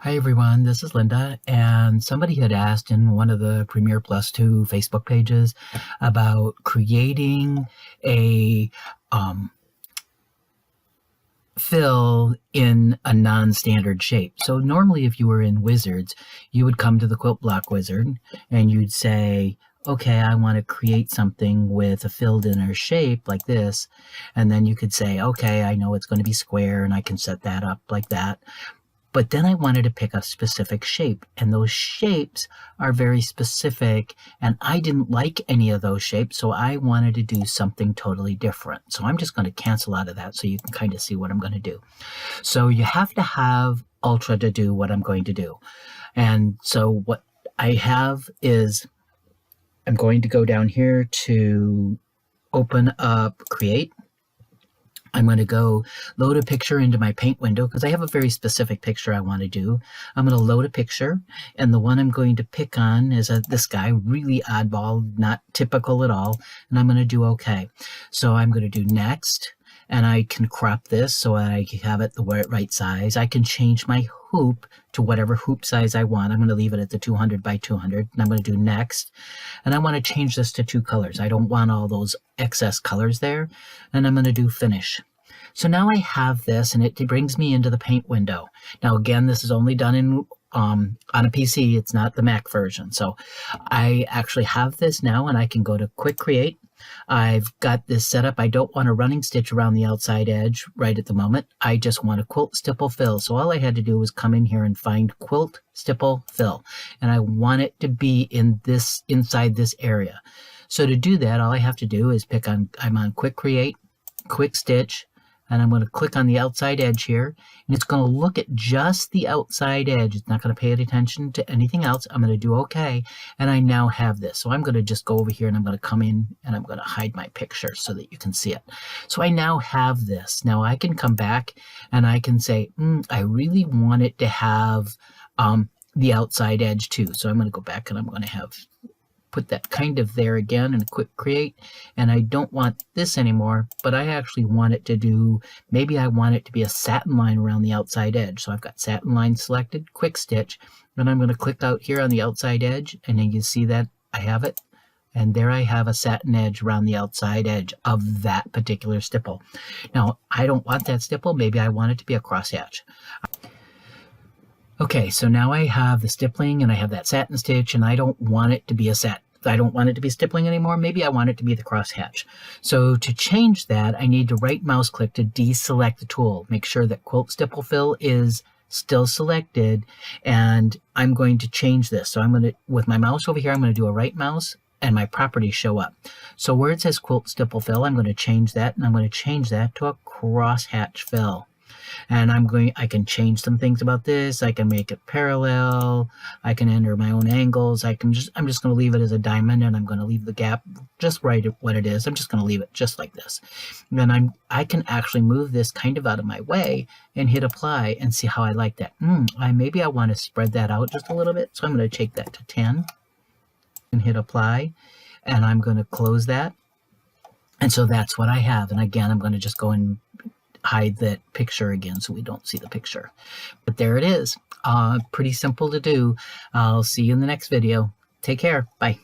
Hi everyone, this is Linda, and somebody had asked in one of the Premier+2 Facebook pages about creating a fill in a non-standard shape. So normally if you were in Wizards, you would come to the Quilt Block Wizard and you'd say, okay, I want to create something with a filled inner shape like this. And then you could say, okay, I know it's going to be square and I can set that up like that. But then I wanted to pick a specific shape, and those shapes are very specific, and I didn't like any of those shapes, so I wanted to do something totally different. So I'm just going to cancel out of that so you can kind of see what I'm going to do. So you have to have Ultra to do what I'm going to do. And so what I have is I'm going to go down here to open up Create. I'm going to go load a picture into my paint window because I have a very specific picture I want to do. I'm going to load a picture, and the one I'm going to pick on is this guy, really oddball, not typical at all, and I'm going to do OK. So I'm going to do Next, and I can crop this so I have it the right size. I can change my hoop to whatever hoop size I want. I'm going to leave it at the 200 by 200, and I'm going to do Next. And I want to change this to 2 colors. I don't want all those excess colors there, and I'm going to do Finish. So now I have this, and it brings me into the paint window. Now again, this is only done in on a PC. It's not the Mac version. So I actually have this now, and I can go to Quick Create. I've got this set up. I don't want a running stitch around the outside edge right at the moment. I just want a Quilt Stipple Fill. So all I had to do was come in here and find Quilt Stipple Fill. And I want it to be in this, inside this area. So to do that, all I have to do is I'm on Quick Create, Quick Stitch, and I'm going to click on the outside edge here, and it's going to look at just the outside edge. It's not going to pay attention to anything else. I'm going to do OK, and I now have this. So I'm going to just go over here, and I'm going to come in, and I'm going to hide my picture so that you can see it. So I now have this. Now I can come back, and I can say, I really want it to have the outside edge too. So I'm going to go back, and I'm going to put that kind of there again and Quick Create, and I don't want this anymore, but I actually want it to do, maybe I want it to be a satin line around the outside edge. So I've got satin line selected, Quick Stitch, and I'm going to click out here on the outside edge, and then you see that I have it, and there I have a satin edge around the outside edge of that particular stipple. Now I don't want that stipple, maybe I want it to be a crosshatch. Okay, so now I have the stippling and I have that satin stitch, and I don't want it to be I don't want it to be stippling anymore. Maybe I want it to be the crosshatch. So to change that, I need to right mouse click to deselect the tool. Make sure that Quilt Stipple Fill is still selected, and I'm going to change this. So I'm going to, with my mouse over here, I'm going to do a right mouse, and my properties show up. So where it says Quilt Stipple Fill, I'm going to change that, and I'm going to change that to a crosshatch fill. And I can change some things about this. I can make it parallel. I can enter my own angles. I'm just going to leave it as a diamond, and I'm going to leave the gap just right at what it is. I'm just going to leave it just like this. And then I can actually move this kind of out of my way and hit apply and see how I like that. Maybe I want to spread that out just a little bit. So I'm going to take that to 10 and hit apply, and I'm going to close that. And so that's what I have. And again, I'm going to just go and hide that picture again so we don't see the picture. But there it is. Pretty simple to do. I'll see you in the next video. Take care. Bye.